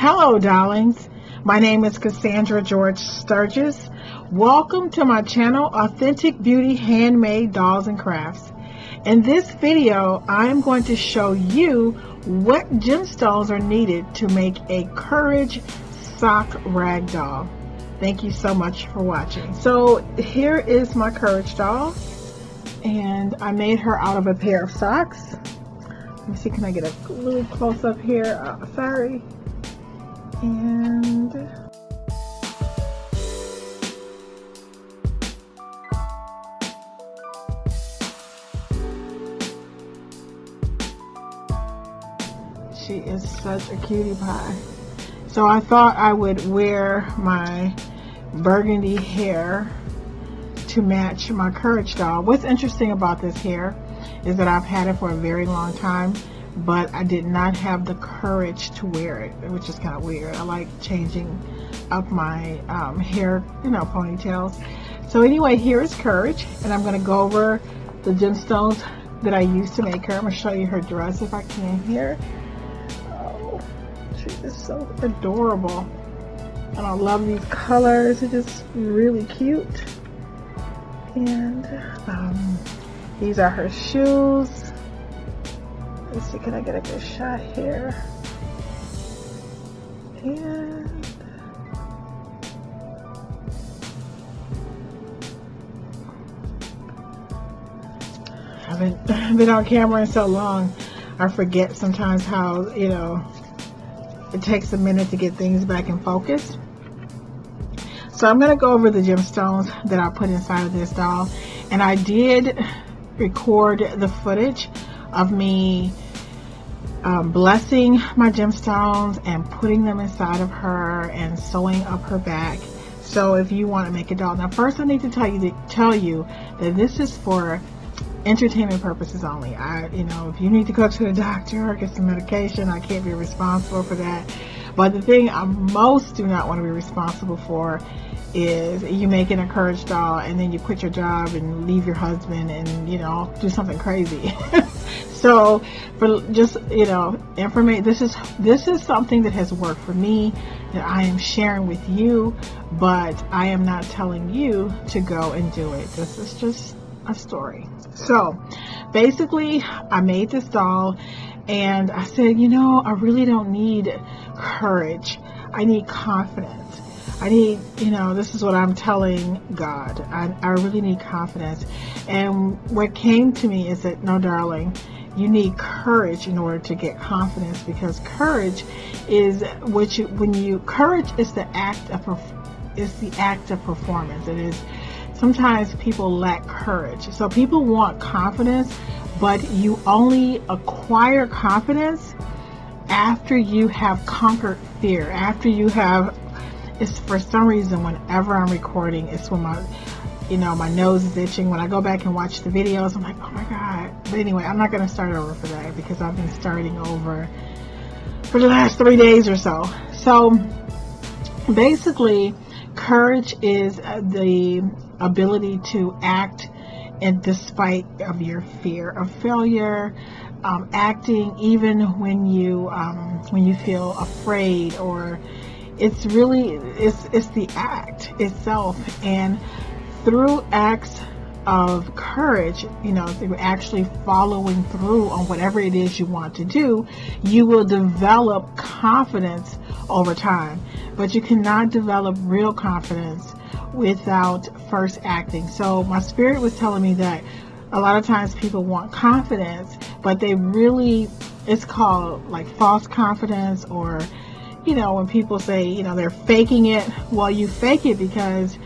Hello, Dollings. My name is Cassandra George Sturgis. Welcome to my channel, Authentic Beauty Handmade Dolls and Crafts. In this video, I am going to show you what gemstones are needed to make a Courage sock rag doll. Thank you so much for watching. So here is my Courage doll, and I made her out of a pair of socks. Let me see, can I get a little close up here? Sorry. And she is such a cutie pie. So I thought I would wear my burgundy hair to match my Courage doll. What's interesting about this hair is that I've had it for a very long time, but I did not have the courage to wear it, which is kind of weird. I like changing up my hair, ponytails. So anyway, here is Courage, and I'm going to go over the gemstones that I used to make her. I'm going to show you her dress if I can here. Oh, she is so adorable. And I love these colors. It's just really cute. And these are her shoes. Let's see, can I get a good shot here? And I haven't been on camera in so long. I forget sometimes how, it takes a minute to get things back in focus. So I'm going to go over the gemstones that I put inside of this doll. And I did record the footage of me blessing my gemstones and putting them inside of her and sewing up her back. So if you want to make a doll, now first I need to tell you that this is for entertainment purposes only. If you need to go to the doctor or get some medication, I can't be responsible for that. But the thing I most do not want to be responsible for is you making a Courage doll and then you quit your job and leave your husband and do something crazy. So for just information, this is something that has worked for me that I am sharing with you, but I am not telling you to go and do it. This is just a story. So basically I made this doll and I said, I really don't need courage. I need confidence. I need, this is what I'm telling God. I really need confidence. And what came to me is that, no, darling, you need courage in order to get confidence, because courage is courage is the act of performance. It is, sometimes people lack courage. So people want confidence, but you only acquire confidence after you have conquered fear, after you have, it's for some reason whenever I'm recording, it's when my nose is itching. When I go back and watch the videos, I'm like, oh my God. But anyway, I'm not going to start over for that because I've been starting over for the last 3 days or so. So basically, courage is the ability to act and despite of your fear of failure, acting even when you feel afraid, or it's the act itself. And through acts of courage, through actually following through on whatever it is you want to do, you will develop confidence over time. But you cannot develop real confidence without first acting. So my spirit was telling me that a lot of times people want confidence, but it's called like false confidence, or when people say, they're faking it. Well, you fake it because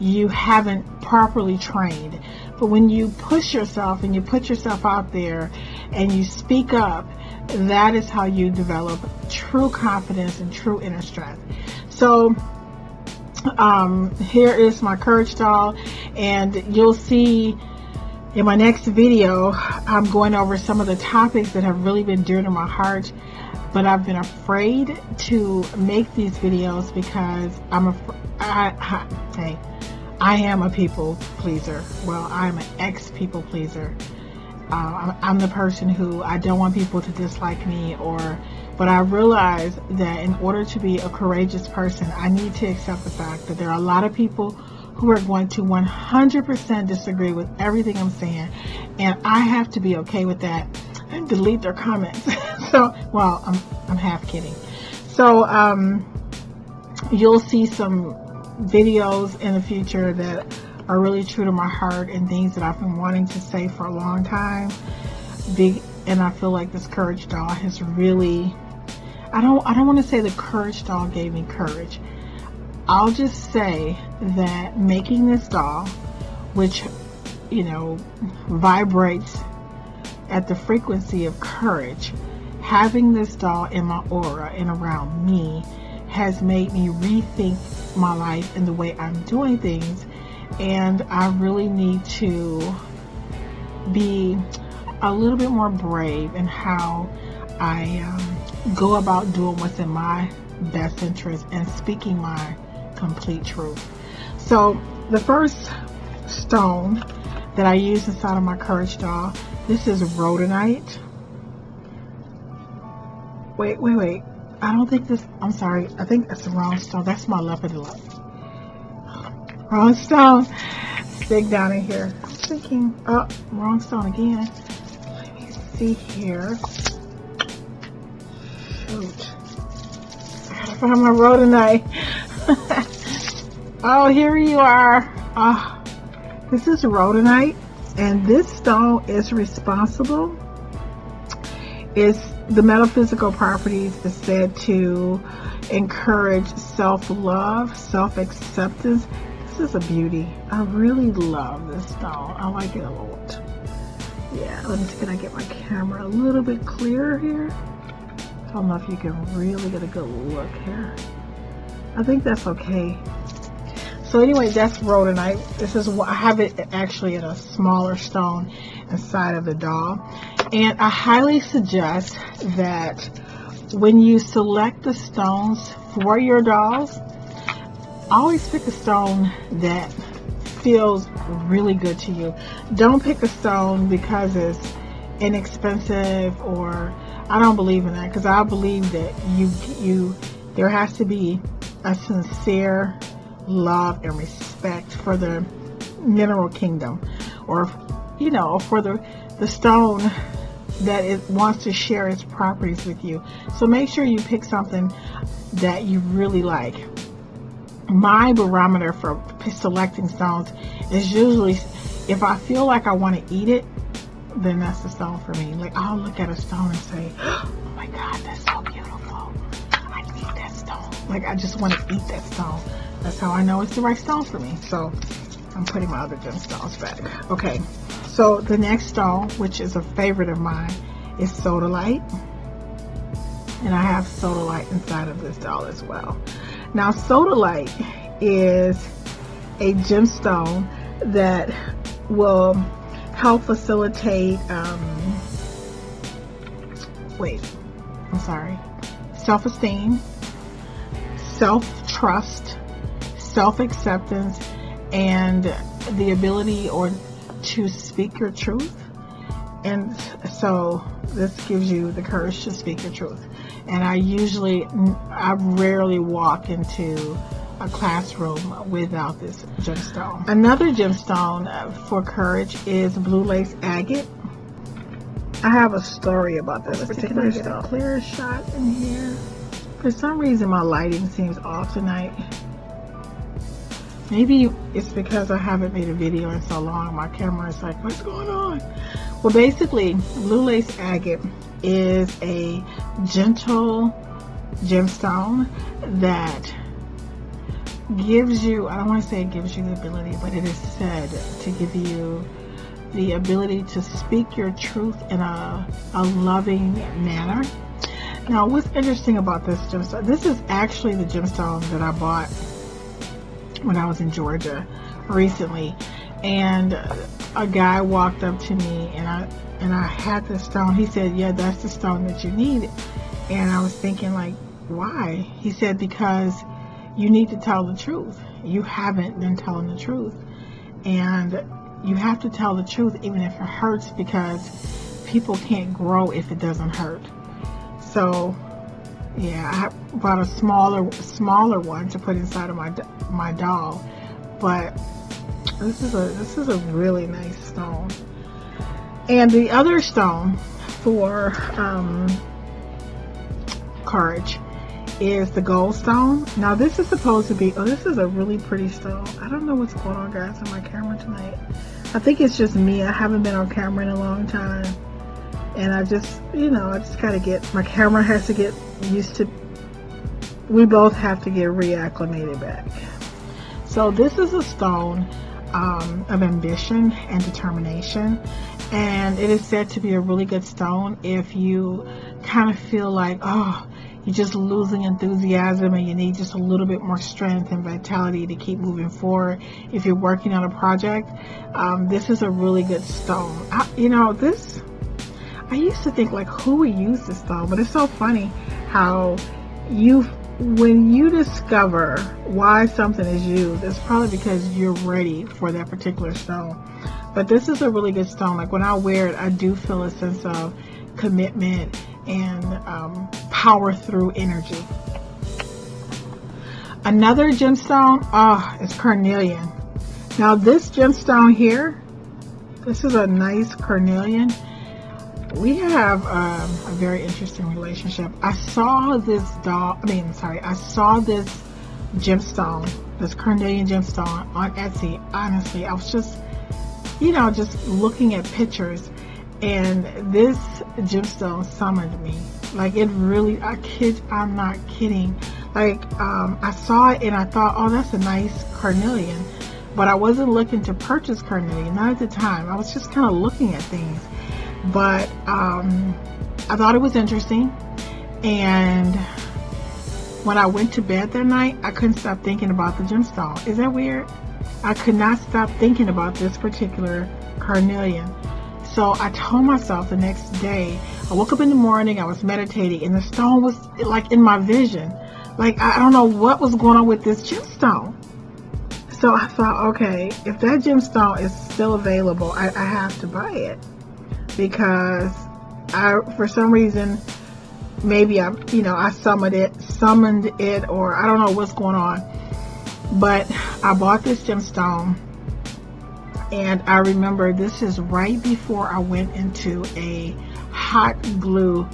you haven't properly trained. But when you push yourself and you put yourself out there and you speak up, that is how you develop true confidence and true inner strength. So here is my Courage doll, and you'll see in my next video I'm going over some of the topics that have really been dear to my heart, but I've been afraid to make these videos because I am a people pleaser. Well, I'm an ex-people pleaser. I'm the person who, I don't want people to dislike me or But I realized that in order to be a courageous person, I need to accept the fact that there are a lot of people who are going to 100% disagree with everything I'm saying, and I have to be okay with that and delete their comments. So, well, I'm half kidding. So, you'll see some videos in the future that are really true to my heart and things that I've been wanting to say for a long time. And I feel like this Courage doll has really, I don't want to say the Courage doll gave me courage. I'll just say that making this doll, which, you know, vibrates at the frequency of courage, having this doll in my aura and around me has made me rethink my life and the way I'm doing things. And I really need to be a little bit more brave in how I go about doing what's in my best interest and speaking my complete truth. So the first stone that I use inside of my Courage doll, this is rhodonite. Wait. I don't think this, I'm sorry, I think that's the wrong stone. That's my leopard. Wrong stone. Stick down in here. I'm thinking, oh, wrong stone again. Let me see here. Shoot. I gotta find my rhodonite. Oh, here you are. Oh, this is rhodonite, and this stone is responsible. The metaphysical properties is said to encourage self-love, self-acceptance. This is a beauty. I really love this stone. I like it a lot. Yeah, let me see, can I get my camera a little bit clearer here? I don't know if you can really get a good look here. I think that's okay. So anyway, that's rhodonite. This is what I have it actually in a smaller stone inside of the doll. And I highly suggest that when you select the stones for your dolls, always pick a stone that feels really good to you. Don't pick a stone because it's inexpensive, or I don't believe in that, because I believe that there has to be a sincere love and respect for the mineral kingdom, or you know, for the stone that it wants to share its properties with you. So make sure you pick something that you really like. My barometer for selecting stones is usually, if I feel like I want to eat it, then that's the stone for me. Like, I'll look at a stone and say, oh my God, that's so beautiful. I need that stone. Like, I just want to eat that stone. That's how I know it's the right stone for me. So I'm putting my other gemstones back. Okay, so the next stone, which is a favorite of mine, is sodalite. And I have sodalite inside of this doll as well. Now, sodalite is a gemstone that will help facilitate, self-esteem, self-trust, self-acceptance, and the ability to speak your truth. And so this gives you the courage to speak your truth. And I rarely walk into a classroom without this gemstone. Another gemstone for courage is blue lace agate. I have a story about this particular stone. Clear shot in here. For some reason my lighting seems off tonight. Maybe it's because I haven't made a video in so long. My camera is like, what's going on? Well, basically, blue lace agate is a gentle gemstone that gives you, I don't want to say it gives you the ability, but it is said to give you the ability to speak your truth in a loving manner. Now, what's interesting about this gemstone, this is actually the gemstone that I bought when I was in Georgia recently, and a guy walked up to me and I had this stone. He said, yeah, that's the stone that you need. And I was thinking, like, why? He said, because you need to tell the truth. You haven't been telling the truth, and you have to tell the truth even if it hurts, because people can't grow if it doesn't hurt. So Yeah, I bought a smaller one to put inside of my doll, but this is a really nice stone. And the other stone for Courage is the gold stone. Now this is supposed to be, oh, this is a really pretty stone. I don't know what's going on, guys, on my camera tonight. I think it's just me. I haven't been on camera in a long time, and I just, I just gotta get, my camera has to get used to, we both have to get reacclimated back. So this is a stone of ambition and determination, and it is said to be a really good stone if you kind of feel like, oh, you're just losing enthusiasm and you need just a little bit more strength and vitality to keep moving forward. If you're working on a project, this is a really good stone. I used to think, like, who would use this stone? But it's so funny how when you discover why something is used, it's probably because you're ready for that particular stone. But this is a really good stone. Like, when I wear it, I do feel a sense of commitment and power through energy. Another gemstone is carnelian. Now this gemstone here, this is a nice carnelian. We have a very interesting relationship. I saw this gemstone, this carnelian gemstone on Etsy. Honestly, I was just looking at pictures, and this gemstone summoned me. Like, it really, I'm not kidding. Like, I saw it and I thought, oh, that's a nice carnelian. But I wasn't looking to purchase carnelian, not at the time. I was just kind of looking at things. But I thought it was interesting. And when I went to bed that night, I couldn't stop thinking about the gemstone. Is that weird? I could not stop thinking about this particular carnelian. So I told myself the next day, I woke up in the morning, I was meditating, and the stone was like in my vision. Like, I don't know what was going on with this gemstone. So I thought, okay, if that gemstone is still available, I have to buy it. Because for some reason, maybe I summoned it, or I don't know what's going on. But I bought this gemstone. And I remember this is right before I went into a hot glue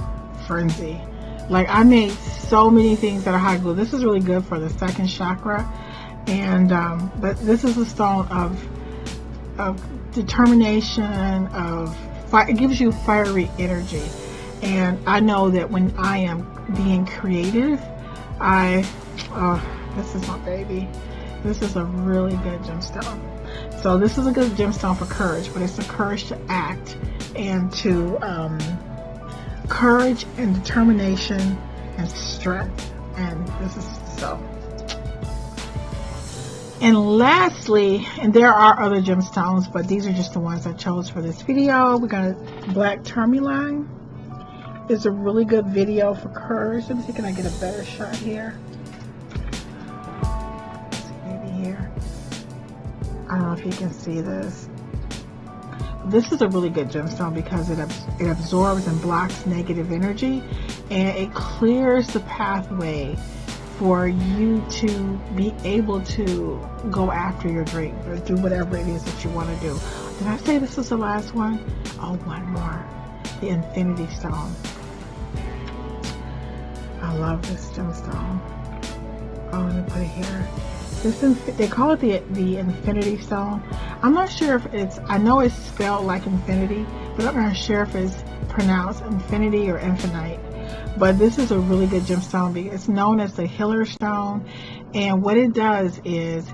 frenzy. Like, I made so many things out of hot glue. This is really good for the second chakra. And but this is a stone of determination, of fire. It gives you fiery energy. And I know that when I am being creative, this is my baby. This is a really good gemstone. So this is a good gemstone for courage, but it's a courage to act and to courage and determination and strength. And this is so. And lastly, and there are other gemstones, but these are just the ones I chose for this video. We got black tourmaline. It's a really good video for courage. Let me see, can I get a better shot here? Maybe here. I don't know if you can see this. This is a really good gemstone because it absorbs and blocks negative energy, and it clears the pathway for you to be able to go after your dream or do whatever it is that you want to do. Did I say this is the last one? Oh, one more. The infinity stone. I love this gemstone. Oh, let me put it here. They call it the infinity stone. I'm not sure if it's, I know it's spelled like infinity, but I'm not sure if it's pronounced infinity or infinite. But this is a really good gemstone because it's known as the healer stone. And what it does is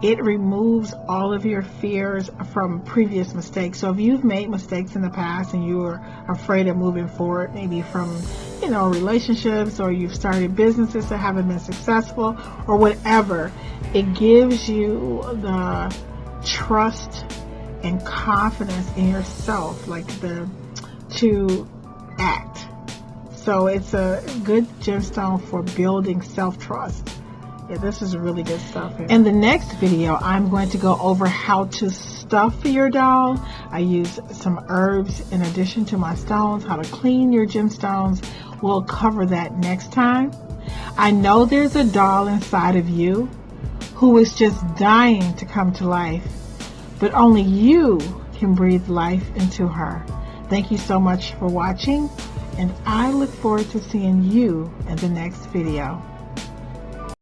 it removes all of your fears from previous mistakes. So if you've made mistakes in the past and you are afraid of moving forward, maybe from, relationships, or you've started businesses that haven't been successful or whatever, it gives you the trust and confidence in yourself, to act. So it's a good gemstone for building self-trust. Yeah, this is really good stuff here. In the next video, I'm going to go over how to stuff your doll. I use some herbs in addition to my stones, how to clean your gemstones. We'll cover that next time. I know there's a doll inside of you who is just dying to come to life, but only you can breathe life into her. Thank you so much for watching, and I look forward to seeing you in the next video.